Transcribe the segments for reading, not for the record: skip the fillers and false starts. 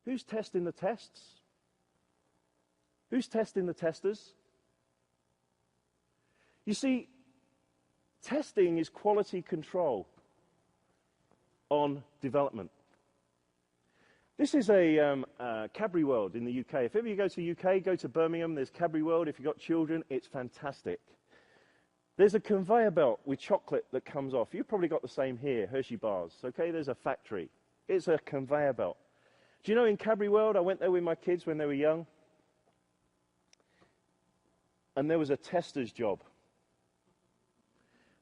Who's testing the tests? Who's testing the testers? You see, testing is quality control on development. This is a Cadbury World in the UK. If ever you go to the UK, go to Birmingham, there's Cadbury World. If you've got children, it's fantastic. There's a conveyor belt with chocolate that comes off. You've probably got the same here, Hershey bars. Okay, there's a factory. It's a conveyor belt. Do you know in Cadbury World, I went there with my kids when they were young, and there was a tester's job.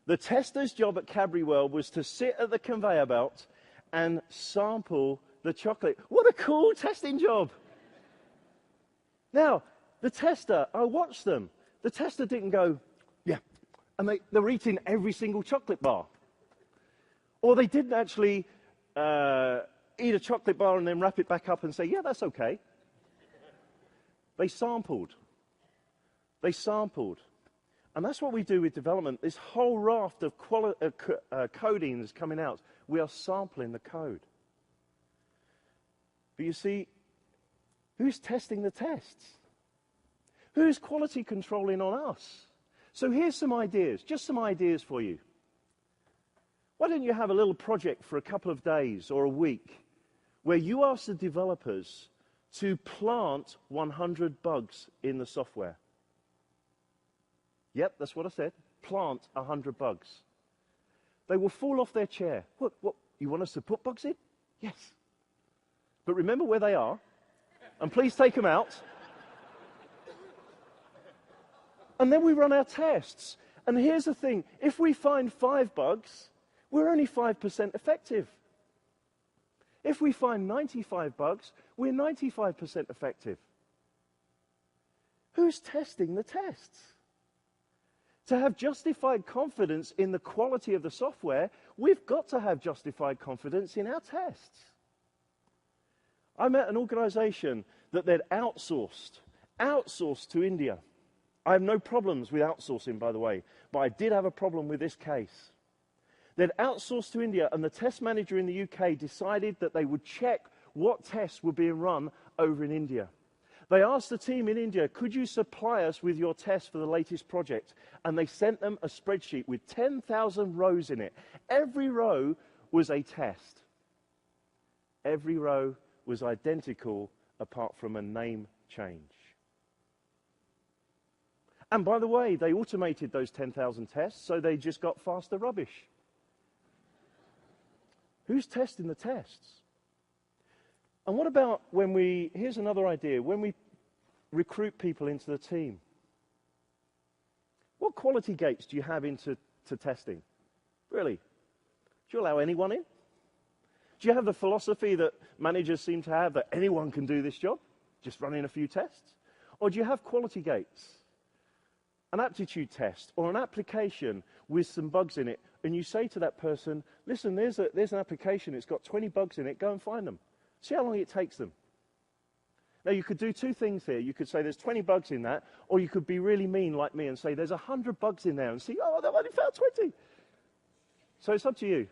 The tester's job at Cadbury World was to sit at the conveyor belt and sample the chocolate. What a cool testing job. Now, the tester, I watched them. The tester didn't go, yeah, and they're eating every single chocolate bar. Or they didn't actually eat a chocolate bar and then wrap it back up and say, yeah, that's okay. They sampled. They sampled. And that's what we do with development. This whole raft of coding is coming out. We are sampling the code. But you see, who's testing the tests? Who's quality controlling on us? So here's some ideas, just some ideas for you. Why don't you have a little project for a couple of days or a week where you ask the developers to plant 100 bugs in the software? Yep, that's what I said. Plant 100 bugs. They will fall off their chair. What, you want us to put bugs in? Yes. But remember where they are, and please take them out. And then we run our tests. And here's the thing. If we find 5 bugs, we're only 5% effective. If we find 95 bugs, we're 95% effective. Who's testing the tests? To have justified confidence in the quality of the software, we've got to have justified confidence in our tests. I met an organization that they'd outsourced to India. I have no problems with outsourcing, by the way, but I did have a problem with this case. They'd outsourced to India, and the test manager in the UK decided that they would check what tests were being run over in India. They asked the team in India, could you supply us with your tests for the latest project? And they sent them a spreadsheet with 10,000 rows in it. Every row was a test. Every row was identical apart from a name change. And by the way, they automated those 10,000 tests, so they just got faster rubbish. Who's testing the tests? And what about here's another idea, when we recruit people into the team? What quality gates do you have into testing? Really? Do you allow anyone in? Do you have the philosophy that managers seem to have, that anyone can do this job, just running a few tests? Or do you have quality gates? An aptitude test or an application with some bugs in it, and you say to that person, listen, there's an application, it's got 20 bugs in it, go and find them. See how long it takes them. Now, you could do 2 things here. You could say there's 20 bugs in that, or you could be really mean like me and say there's 100 bugs in there and see, oh, they've only found 20. So it's up to you.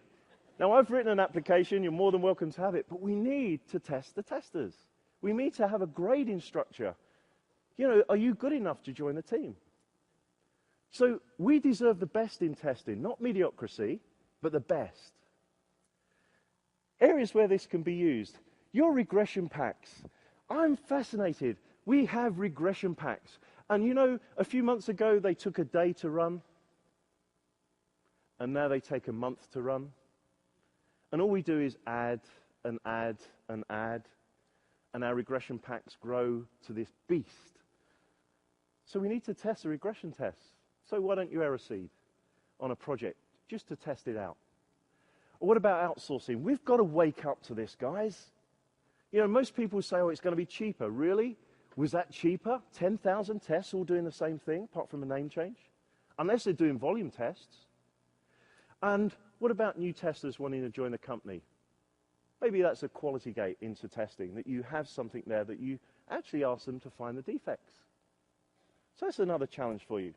Now, I've written an application. You're more than welcome to have it, but we need to test the testers. We need to have a grading structure. You know, are you good enough to join the team? So we deserve the best in testing, not mediocrity, but the best. Areas where this can be used. Your regression packs. I'm fascinated. We have regression packs. And you know, a few months ago, they took a day to run. And now they take a month to run. And all we do is add and add and add. And our regression packs grow to this beast. So we need to test the regression tests. So why don't you error seed on a project just to test it out? Or what about outsourcing? We've got to wake up to this, guys. You know, most people say, oh, it's going to be cheaper. Really? Was that cheaper? 10,000 tests all doing the same thing, apart from a name change? Unless they're doing volume tests. And what about new testers wanting to join the company? Maybe that's a quality gate into testing, that you have something there that you actually ask them to find the defects. So that's another challenge for you.